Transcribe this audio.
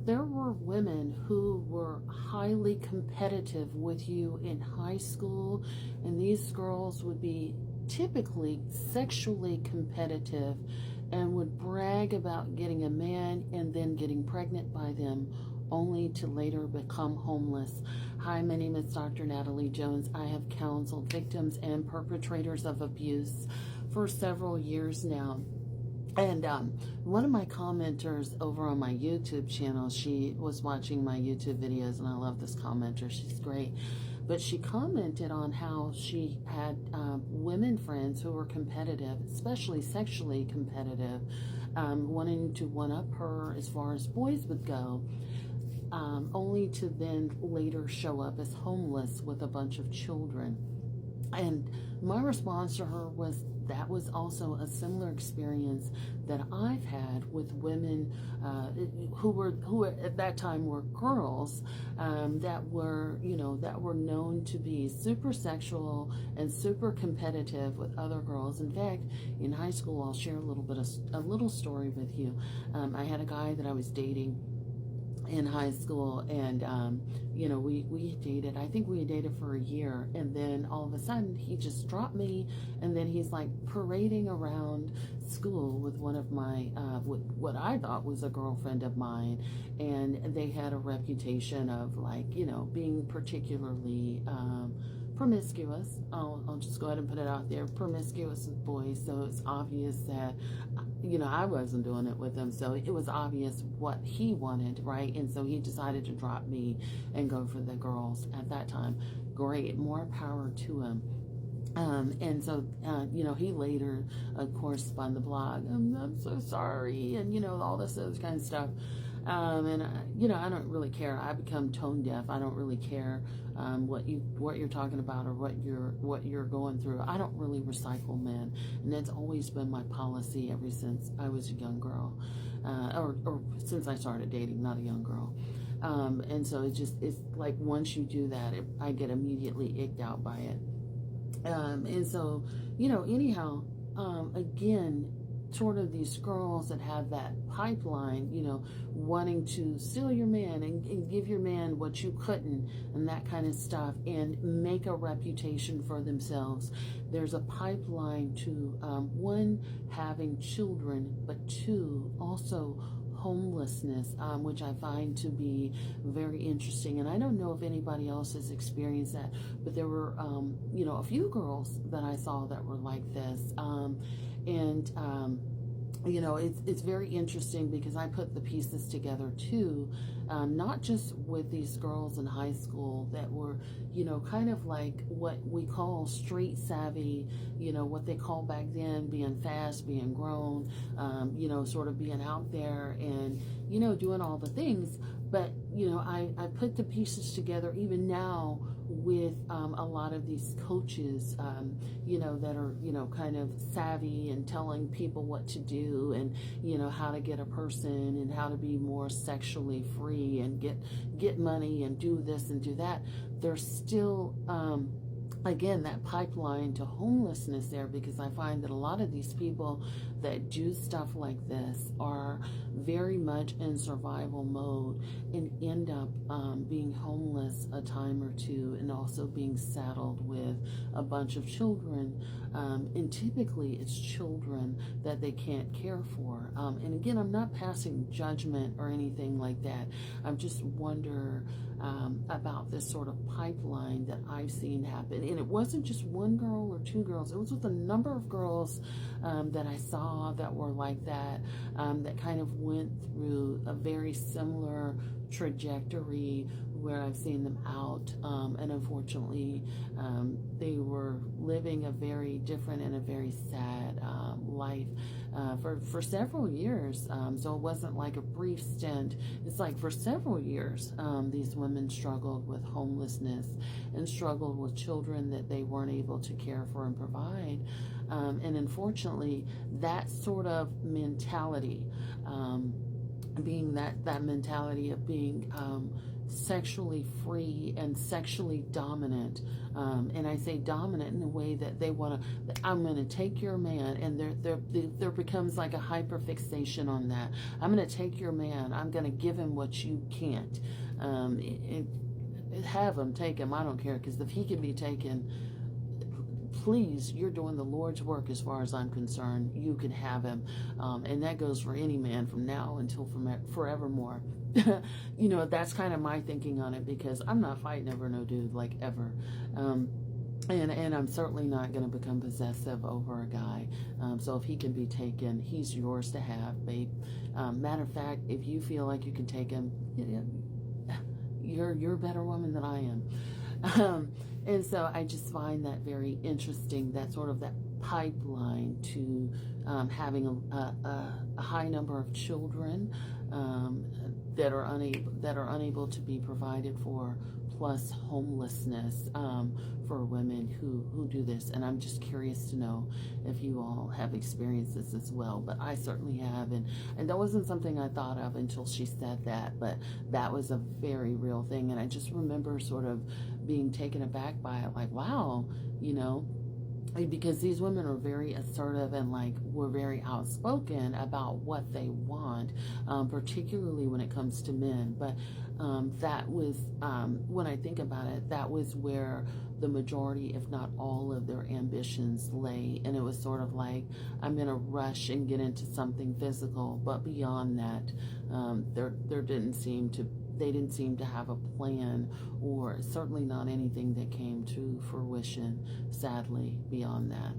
there were women who were highly competitive with you in high school, and these girls would be typically sexually competitive and would brag about getting a man and then getting pregnant by them, only to later become homeless. Hi, my name is Dr. Natalie Jones. I have counseled victims and perpetrators of abuse for several years now. And one of my commenters over on my YouTube channel, she was watching my YouTube videos, and I love this commenter. She's great. But she commented on how she had women friends who were competitive, especially sexually competitive, wanting to one-up her as far as boys would go, only to then later show up as homeless with a bunch of children. And my response to her was, that was also a similar experience that I've had with women who at that time were girls, that were known to be super sexual and super competitive with other girls. In fact, in high school, I'll share a little story with you. I had a guy that I was dating in high school, and we dated. I think we dated for a year, and then all of a sudden he just dropped me, and then he's like parading around school with one of my with what I thought was a girlfriend of mine, and they had a reputation of being particularly promiscuous. I'll just go ahead and put it out there, promiscuous with boys. So it's obvious that I wasn't doing it with him, so it was obvious what he wanted, right? And so he decided to drop me and go for the girls at that time. Great, more power to him. And so, he later, of course, spun the blog. I'm so sorry, and all this other kind of stuff. And I don't really care. I become tone deaf. I don't really care what you're talking about or what you're going through. I don't really recycle men, and that's always been my policy ever since I was a young girl, or since I started dating, not a young girl. And so it's like once you do that, I get immediately icked out by it. And so anyhow, again, sort of these girls that have that pipeline, wanting to steal your man and give your man what you couldn't, and that kind of stuff, and make a reputation for themselves. There's a pipeline to, one, having children, but two, also homelessness, which I find to be very interesting. And I don't know if anybody else has experienced that, but there were, a few girls that I saw that were like this. It's very interesting because I put the pieces together too, not just with these girls in high school that were, kind of like what we call street savvy, what they call back then being fast, being grown, sort of being out there and, doing all the things. But, I put the pieces together even now with a lot of these coaches, that are, kind of savvy and telling people what to do and, how to get a person and how to be more sexually free and get money and do this and do that. There's still, again, that pipeline to homelessness there, because I find that a lot of these people that do stuff like this are very much in survival mode and end up being homeless a time or two, and also being saddled with a bunch of children. And typically it's children that they can't care for. And again, I'm not passing judgment or anything like that. I just wonder about this sort of pipeline that I've seen happen. And it wasn't just one girl or two girls. It was with a number of girls that I saw that were like that, that kind of went through a very similar trajectory where I've seen them out. And unfortunately, they were living a very different and a very sad life for several years. So it wasn't like a brief stint. It's like for several years, these women struggled with homelessness and struggled with children that they weren't able to care for and provide. And unfortunately, that sort of mentality being that mentality of being sexually free and sexually dominant, and I say dominant in a way that they want to, I'm going to take your man, and there becomes like a hyper fixation on that. I'm going to take your man, I'm going to give him what you can't. Have him, take him, I don't care, because if he can be taken, please, you're doing the Lord's work as far as I'm concerned. You can have him. And that goes for any man from now until forevermore. You know, that's kind of my thinking on it, because I'm not fighting over no dude, like, ever. And I'm certainly not going to become possessive over a guy. So if he can be taken, he's yours to have, babe. Matter of fact, if you feel like you can take him, you're a better woman than I am. And so I just find that very interesting, that sort of that pipeline to having a high number of children that are unable to be provided for, plus homelessness for women who do this. And I'm just curious to know if you all have experienced this as well. But I certainly have, and that wasn't something I thought of until she said that, but that was a very real thing. And I just remember sort of being taken aback by it, like, wow, you know, because these women are very assertive and like were very outspoken about what they want, particularly when it comes to men. But that was, when I think about it, that was where the majority, if not all, of their ambitions lay. And it was sort of like, I'm going to rush and get into something physical, but beyond that, there didn't seem to, they didn't seem to have a plan, or certainly not anything that came to fruition, sadly, beyond that.